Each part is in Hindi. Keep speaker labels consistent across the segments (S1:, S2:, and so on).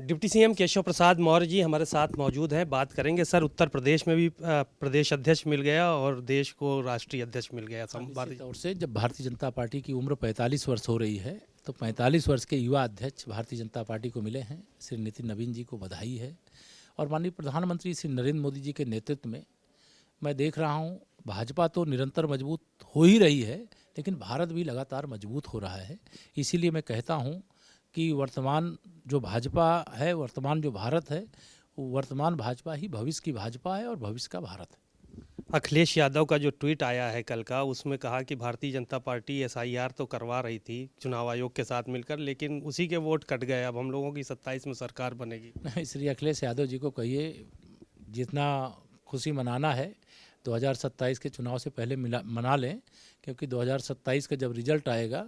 S1: डिप्टी सीएम केशव प्रसाद मौर्य जी हमारे साथ मौजूद हैं। बात करेंगे सर, उत्तर प्रदेश में भी प्रदेश अध्यक्ष मिल गया और देश को राष्ट्रीय अध्यक्ष मिल गया।
S2: निश्चित तौर से जब भारतीय जनता पार्टी की उम्र 45 वर्ष हो रही है तो 45 वर्ष के युवा अध्यक्ष भारतीय जनता पार्टी को मिले हैं। श्री नितिन नवीन जी को बधाई है। और माननीय प्रधानमंत्री श्री नरेंद्र मोदी जी के नेतृत्व में मैं देख रहा हूँ भाजपा तो निरंतर मजबूत हो ही रही है, लेकिन भारत भी लगातार मजबूत हो रहा है। इसीलिए मैं कहता हूँ कि वर्तमान जो भाजपा है, वर्तमान जो भारत है, वर्तमान भाजपा ही भविष्य की भाजपा है और भविष्य का भारत है।
S1: अखिलेश यादव का जो ट्वीट आया है कल का, उसमें कहा कि भारतीय जनता पार्टी एसआईआर तो करवा रही थी चुनाव आयोग के साथ मिलकर, लेकिन उसी के वोट कट गए। अब हम लोगों की 27 में सरकार बनेगी।
S2: श्री अखिलेश यादव जी को कहिए जितना खुशी मनाना है 2027 के चुनाव से पहले मना लें, क्योंकि 2027 का जब रिजल्ट आएगा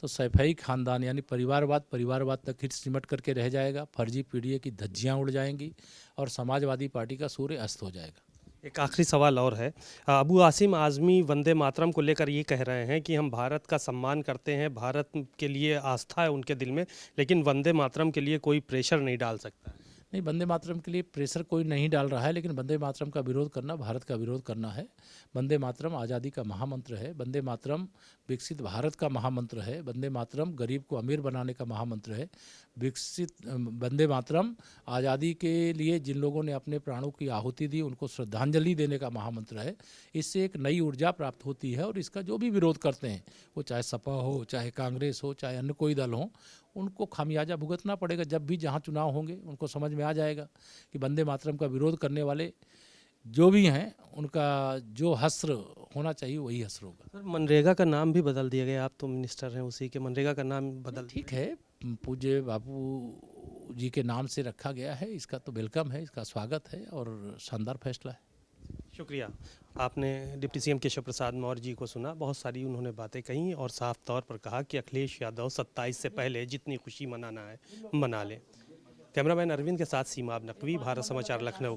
S2: तो सैफई खानदान यानी परिवारवाद तक ही सिमट करके रह जाएगा। फर्जी पीडीए की धज्जियां उड़ जाएंगी और समाजवादी पार्टी का सूर्य अस्त हो जाएगा।
S1: एक आखिरी सवाल और है। अबू आसिम आज़मी वंदे मातरम को लेकर ये कह रहे हैं कि हम भारत का सम्मान करते हैं, भारत के लिए आस्था है उनके दिल में, लेकिन वंदे मातरम के लिए कोई प्रेशर नहीं डाल सकता।
S2: नहीं, वंदे मातरम के लिए प्रेशर कोई नहीं डाल रहा है, लेकिन वंदे मातरम का विरोध करना भारत का विरोध करना है। वंदे मातरम आज़ादी का महामंत्र है। वंदे मातरम विकसित भारत का महामंत्र है। वंदे मातरम गरीब को अमीर बनाने का महामंत्र है। वंदे मातरम आज़ादी के लिए जिन लोगों ने अपने प्राणों की आहुति दी उनको श्रद्धांजलि देने का महामंत्र है। इससे एक नई ऊर्जा प्राप्त होती है और इसका जो भी विरोध करते हैं, वो चाहे सपा हो, चाहे कांग्रेस हो, चाहे अन्य कोई दल हो, उनको खामियाजा भुगतना पड़ेगा। जब भी जहाँ चुनाव होंगे उनको समझ में आ जाएगा कि वंदे मातरम का विरोध करने वाले जो भी हैं उनका जो हस्र होना चाहिए वही हस्र होगा।
S1: सर, मनरेगा का नाम भी बदल दिया गया। आप तो मिनिस्टर हैं उसी के, मनरेगा का नाम बदल।
S2: ठीक है, पूज्य बापू जी के नाम से रखा गया है, इसका तो वेलकम है, इसका स्वागत है और शानदार फैसला है।
S1: शुक्रिया। आपने डिप्टी सीएम केशव प्रसाद मौर्य जी को सुना। बहुत सारी उन्होंने बातें कही और साफ तौर पर कहा कि अखिलेश यादव 27 से पहले जितनी खुशी मनाना है मना लें। कैमरामैन अरविंद के साथ सीमा नकवी, भारत समाचार, लखनऊ।